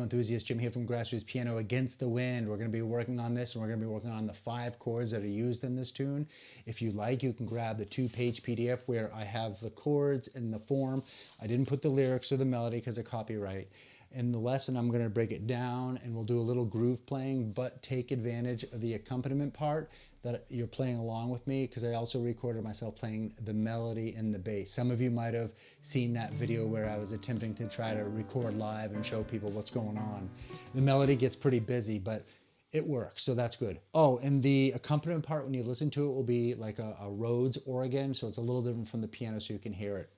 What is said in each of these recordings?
enthusiast. Jim here from Grassroots Piano Against the Wind. We're going to be working on this, and we're going to be working on the 5 chords that are used in this tune. If you like, you can grab the 2-page PDF where I have the chords in the form. I didn't put the lyrics or the melody because of copyright. In the lesson, I'm going to break it down, and we'll do a little groove playing, but take advantage of the accompaniment part that you're playing along with me, because I also recorded myself playing the melody and the bass. Some of you might have seen that video where I was attempting to try to record live and show people what's going on. The melody gets pretty busy, but it works, so that's good. Oh, and the accompaniment part, when you listen to it, will be like a Rhodes organ, so it's a little different from the piano, so you can hear it.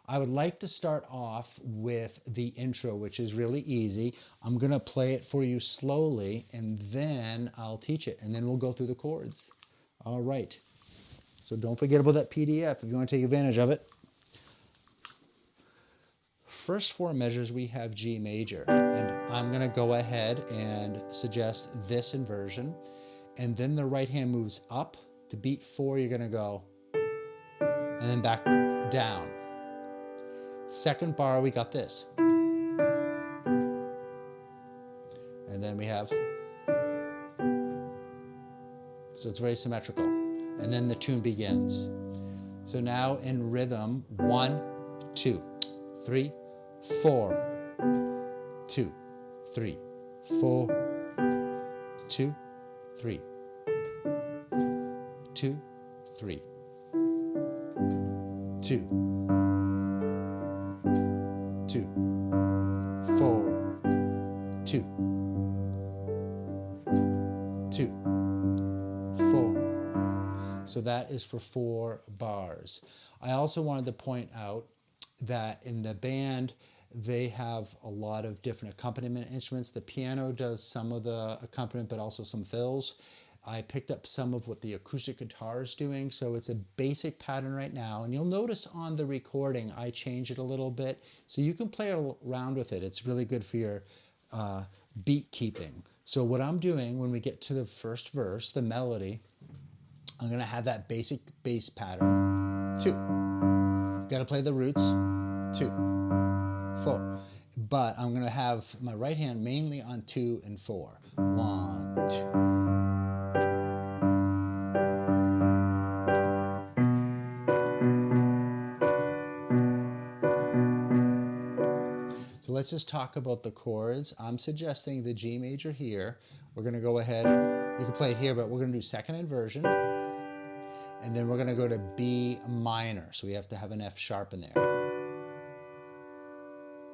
I would like to start off with the intro, which is really easy. I'm going to play it for you slowly, and then I'll teach it, and then we'll go through the chords. All right. So don't forget about that PDF if you want to take advantage of it. First 4 measures, we have G major, and I'm going to go ahead and suggest this inversion, and then the right hand moves up. To beat 4, you're going to go, and then back down. Second bar, we got this. And then we have, so it's very symmetrical. And then the tune begins. So now in rhythm, 1, 2, 3, 4, 2, 3, 4, 2, 3, 2, 3, 2. 2, 4, 2, 2, 4. So that is for 4 bars. I also wanted to point out that in the band, they have a lot of different accompaniment instruments. The piano does some of the accompaniment, but also some fills. I picked up some of what the acoustic guitar is doing, so it's a basic pattern right now. And you'll notice on the recording, I change it a little bit, so you can play around with it. It's really good for your beat keeping. So what I'm doing when we get to the first verse, the melody, I'm gonna have that basic bass pattern, 2. Gotta play the roots, 2, 4. But I'm gonna have my right hand mainly on 2 and 4. 1, 2. So let's just talk about the chords. I'm suggesting the G major here. We're going to go ahead, you can play it here, but we're going to do second inversion. And then we're going to go to B minor. So we have to have an F sharp in there.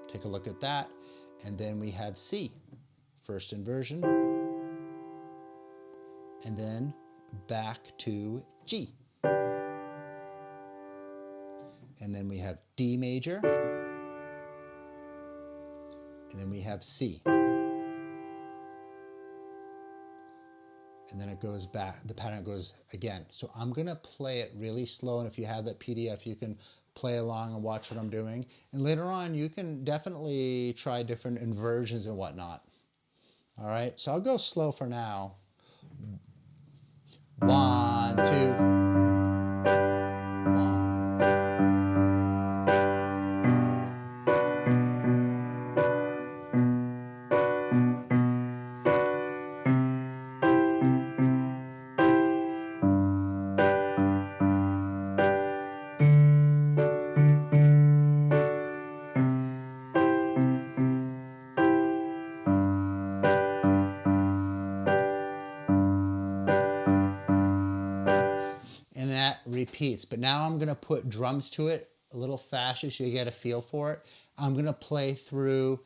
Take a look at that. And then we have C, first inversion. And then back to G. And then we have D major. And then we have C. And then it goes back, the pattern goes again. So I'm gonna play it really slow, and if you have that PDF, you can play along and watch what I'm doing. And later on, you can definitely try different inversions and whatnot. All right, so I'll go slow for now. 1, 2. Repeats, but now I'm going to put drums to it a little faster so you get a feel for it. I'm going to play through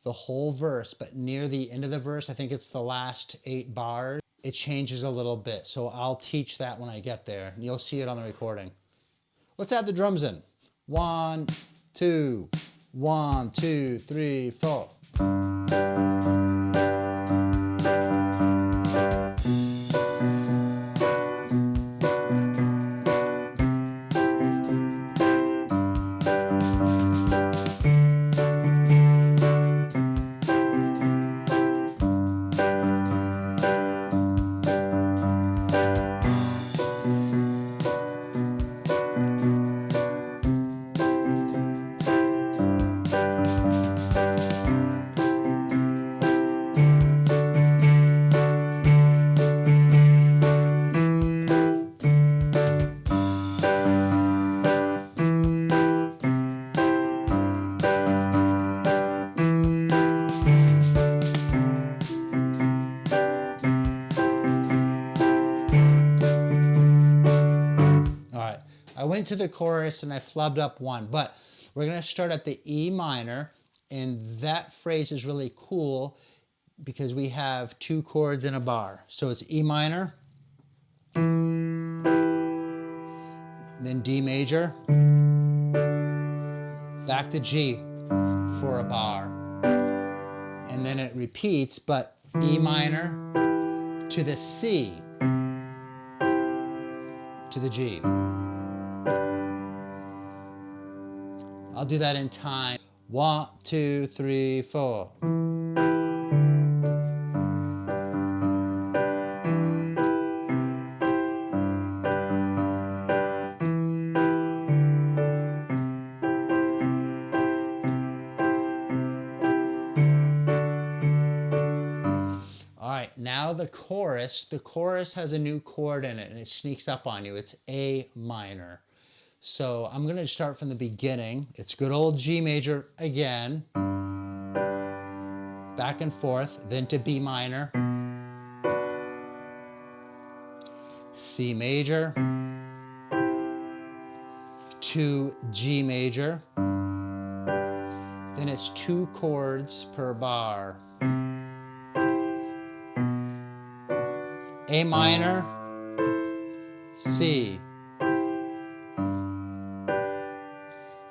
the whole verse, but near the end of the verse, I think it's the last 8 bars, it changes a little bit. So I'll teach that when I get there, and you'll see it on the recording. Let's add the drums in. 1, 2, 1, 2, 3, 4. into the chorus and I flubbed up one, but we're going to start at the E minor, and that phrase is really cool because we have two chords in a bar. So it's E minor, then D major, back to G for a bar, and then it repeats, but E minor to the C to the G. I'll do that in time. 1, 2, 3, 4. All right, now the chorus. The chorus has a new chord in it and it sneaks up on you. It's A minor. So I'm going to start from the beginning. It's good old G major again, back and forth, then to B minor, C major, to G major, then it's two chords per bar. A minor, C.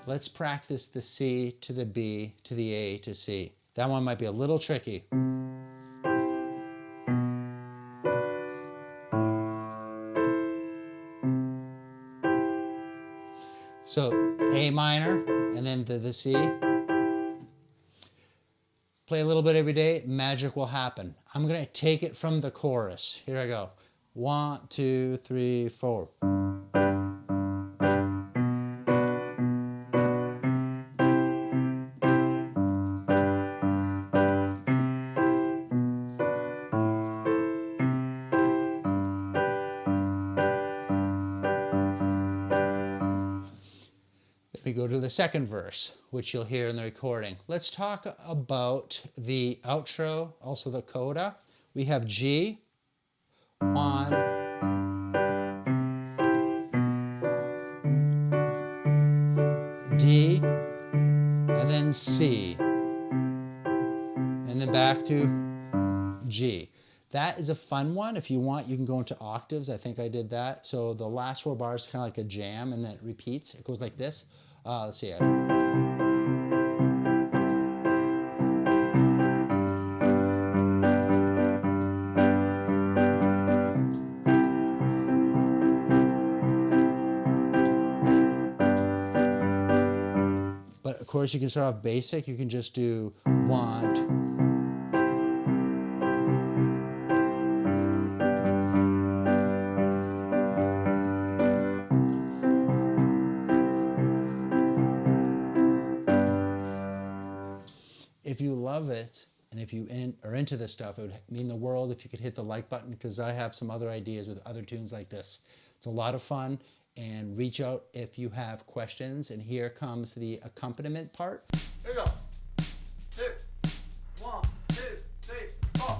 Let's practice the C to the B to the A to C. That one might be a little tricky. So A minor and then to the C. Play a little bit every day, magic will happen. I'm going to take it from the chorus. Here I go. 1, 2, 3, 4. We go to the second verse, which you'll hear in the recording. Let's talk about the outro, also the coda. We have G, 1, D, and then C, and then back to G. That is a fun one. If you want, you can go into octaves. I think I did that. So the last 4 bars is kind of like a jam, and then it repeats. It goes like this. Let's see. But of course, you can start off basic. You can just do 1, 2. If you love it, and if you are into this stuff, it would mean the world if you could hit the like button, because I have some other ideas with other tunes like this. It's a lot of fun, and reach out if you have questions. And here comes the accompaniment part. Here we go. 2, 1, 2, 3, 4.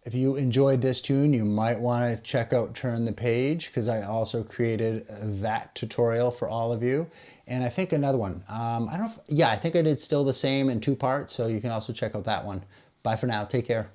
If you enjoyed this tune, you might want to check out Turn the Page, because I also created that tutorial for all of you. And I think another one, I don't know if, yeah, I think I did Still the Same in 2 parts, so you can also check out that one. Bye for now. Take care.